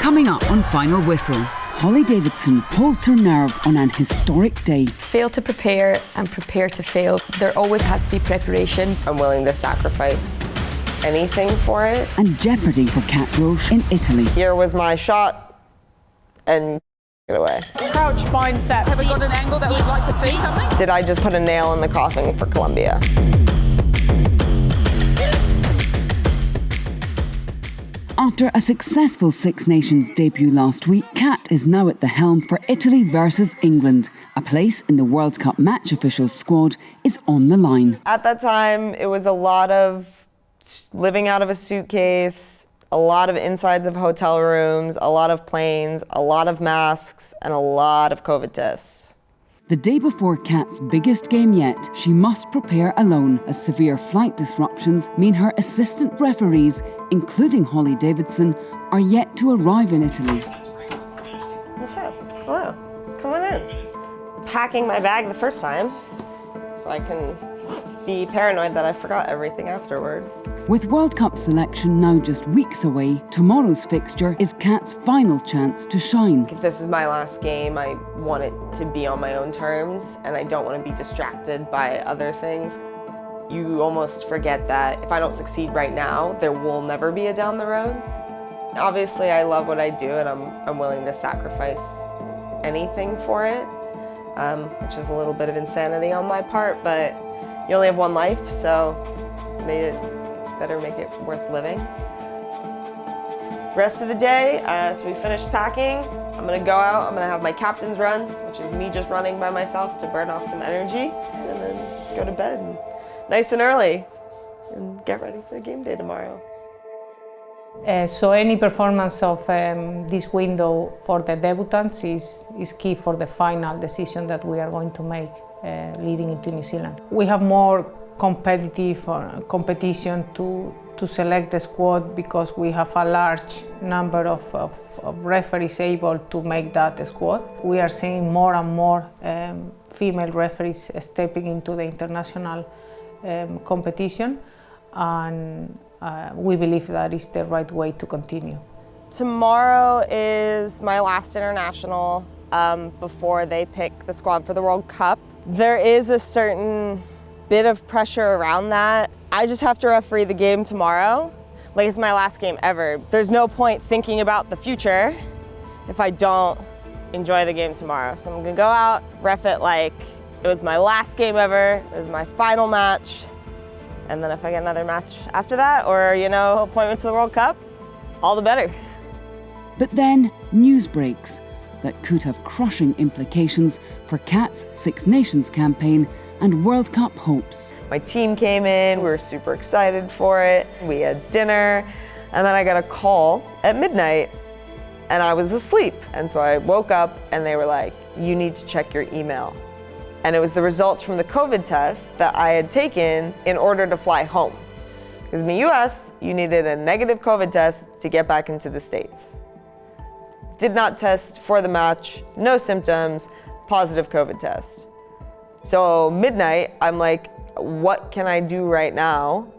Coming up on Final Whistle, Holly Davidson holds her nerve on an historic day. Fail to prepare and prepare to fail. There always has to be preparation. I'm willing to sacrifice anything for it. And jeopardy for Cat Roche in Italy. Here was my shot, and it away. Crouch mindset. Have we got an angle that we'd like to see something? Did I just put a nail in the coffin for Colombia? After a successful Six Nations debut last week, Cat is now at the helm for Italy versus England. A place in the World Cup match officials squad is on the line. At that time, it was a lot of living out of a suitcase, a lot of insides of hotel rooms, a lot of planes, a lot of masks, and a lot of COVID tests. The day before Cat's biggest game yet, she must prepare alone as severe flight disruptions mean her assistant referees, including Holly Davidson, are yet to arrive in Italy. What's up? Hello. Come on in. Packing my bag the first time, so I can be paranoid that I forgot everything afterward. With World Cup selection now just weeks away, tomorrow's fixture is Cat's final chance to shine. If this is my last game, I want it to be on my own terms, and I don't want to be distracted by other things. You almost forget that if I don't succeed right now, there will never be a down the road. Obviously, I love what I do, and I'm willing to sacrifice anything for it, which is a little bit of insanity on my part, but you only have one life, so better make it worth living. Rest of the day, so we finished packing. I'm gonna go out, I'm gonna have my captain's run, which is me just running by myself to burn off some energy, and then go to bed nice and early and get ready for the game day tomorrow. So any performance of this window for the debutants is key for the final decision that we are going to make leading into New Zealand. We have more competitive competition to select the squad because we have a large number of referees able to make that squad. We are seeing more and more female referees stepping into the international competition, and we believe that is the right way to continue. Tomorrow is my last international before they pick the squad for the World Cup. There is a certain bit of pressure around that. I just have to referee the game tomorrow. Like, it's my last game ever. There's no point thinking about the future if I don't enjoy the game tomorrow. So I'm gonna go out, ref it like it was my last game ever, it was my final match, and then if I get another match after that, or, appointment to the World Cup, all the better. But then news breaks that could have crushing implications for Cat's Six Nations campaign and World Cup hopes. My team came in, we were super excited for it. We had dinner, and then I got a call at midnight, and I was asleep. And so I woke up, and they were like, you need to check your email. And it was the results from the COVID test that I had taken in order to fly home. Because in the US, you needed a negative COVID test to get back into the States. Did not test for the match, no symptoms, positive COVID test. So midnight, I'm like, what can I do right now?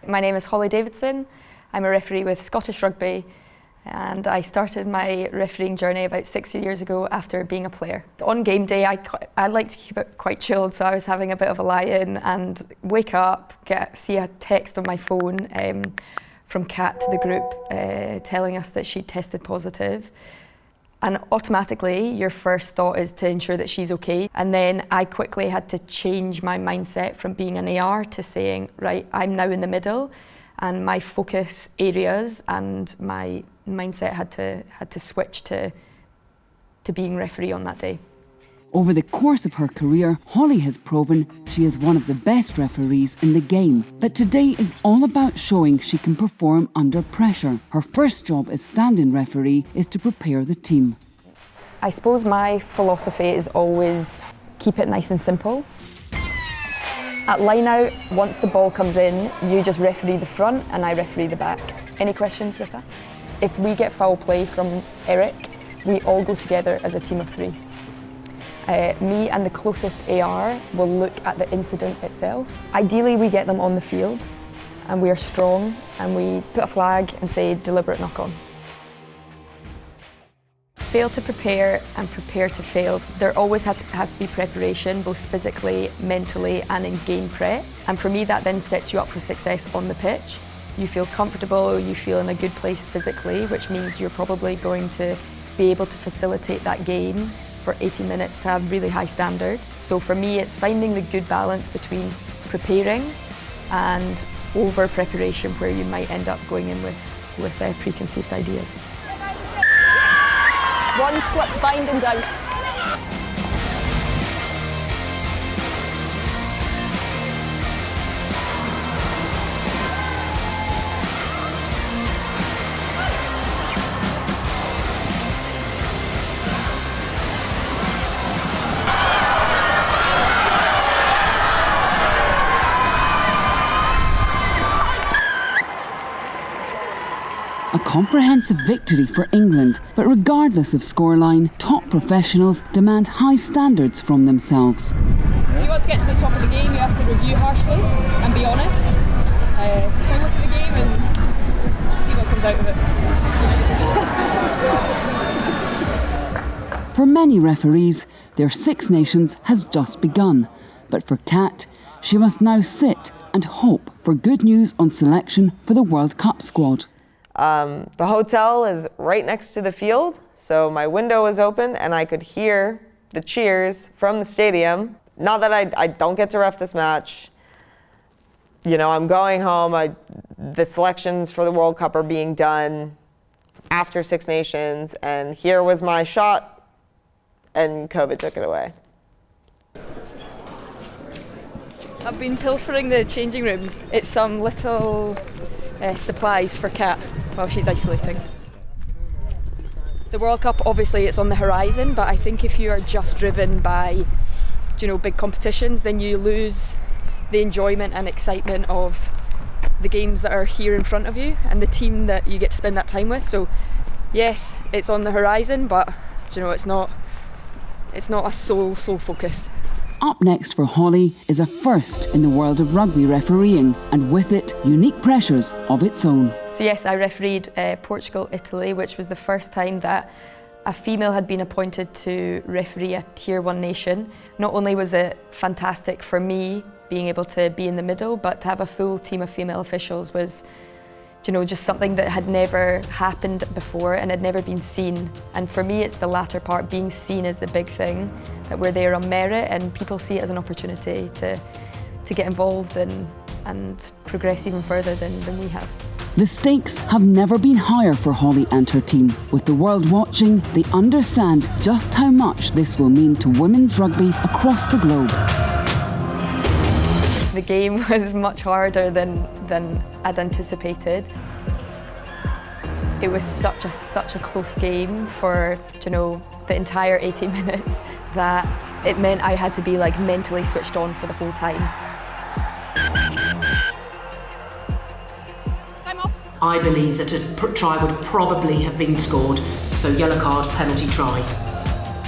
My name is Holly Davidson. I'm a referee with Scottish Rugby, and I started my refereeing journey about 6 years ago after being a player. On game day, I like to keep it quite chilled, so I was having a bit of a lie-in and wake up, see a text on my phone from Kat to the group telling us that she tested positive. And automatically, your first thought is to ensure that she's okay. And then I quickly had to change my mindset from being an AR to saying, right, I'm now in the middle, and my focus areas and my mindset had to switch to being referee on that day. Over the course of her career, Holly has proven she is one of the best referees in the game. But today is all about showing she can perform under pressure. Her first job as stand-in referee is to prepare the team. I suppose my philosophy is always keep it nice and simple. At line out, once the ball comes in, you just referee the front and I referee the back. Any questions with that? If we get foul play from Eric, we all go together as a team of three. Me and the closest AR will look at the incident itself. Ideally, we get them on the field and we are strong, and we put a flag and say deliberate knock-on. Fail to prepare and prepare to fail. There always has to be preparation, both physically, mentally, and in game prep. And for me, that then sets you up for success on the pitch. You feel comfortable, you feel in a good place physically, which means you're probably going to be able to facilitate that game for 80 minutes to have really high standard. So for me, it's finding the good balance between preparing and over preparation, where you might end up going in with preconceived ideas. One slip bind and down. A comprehensive victory for England, but regardless of scoreline, top professionals demand high standards from themselves. If you want to get to the top of the game, you have to review harshly and be honest. So look at the game and see what comes out of it. For many referees, their Six Nations has just begun. But for Kat, she must now sit and hope for good news on selection for the World Cup squad. The hotel is right next to the field, so my window was open and I could hear the cheers from the stadium. Not that I don't get to ref this match. You know, I'm going home. The selections for the World Cup are being done after Six Nations, and here was my shot, and COVID took it away. I've been pilfering the changing rooms. It's some little supplies for Kat while she's isolating. The World Cup, obviously, it's on the horizon, but I think if you are just driven by, big competitions, then you lose the enjoyment and excitement of the games that are here in front of you and the team that you get to spend that time with. So, yes, it's on the horizon, but it's not a sole focus. Up next for Holly is a first in the world of rugby refereeing, and with it, unique pressures of its own. So yes, I refereed Portugal-Italy, which was the first time that a female had been appointed to referee a Tier 1 nation. Not only was it fantastic for me being able to be in the middle, but to have a full team of female officials was just something that had never happened before and had never been seen. And for me, it's the latter part, being seen as the big thing, that we're there on merit and people see it as an opportunity to get involved and progress even further than we have. The stakes have never been higher for Holly and her team. With the world watching, they understand just how much this will mean to women's rugby across the globe. The game was much harder than I'd anticipated. It was such a close game for the entire 80 minutes that it meant I had to be mentally switched on for the whole time. I believe that a try would probably have been scored, so yellow card, penalty try.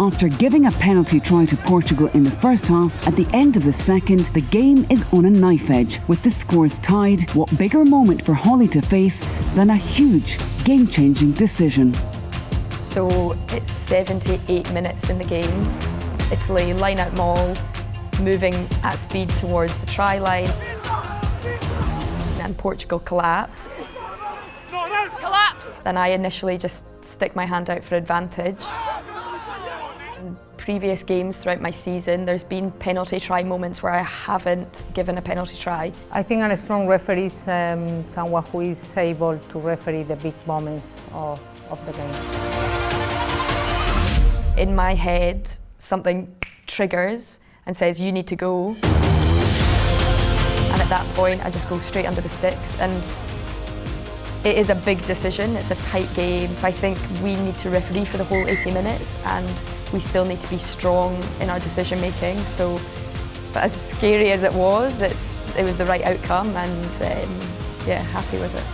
After giving a penalty try to Portugal in the first half, at the end of the second, the game is on a knife edge. With the scores tied, what bigger moment for Holly to face than a huge, game-changing decision? So it's 78 minutes in the game. Italy line out maul, moving at speed towards the try line. And Portugal collapse. Collapse! And I initially just stick my hand out for advantage. In previous games throughout my season, there's been penalty try moments where I haven't given a penalty try. I think a strong referee is someone who is able to referee the big moments of the game. In my head, something triggers and says, you need to go. And at that point, I just go straight under the sticks. And it is a big decision, it's a tight game. I think we need to referee for the whole 80 minutes and we still need to be strong in our decision making. So, but as scary as it was the right outcome and happy with it.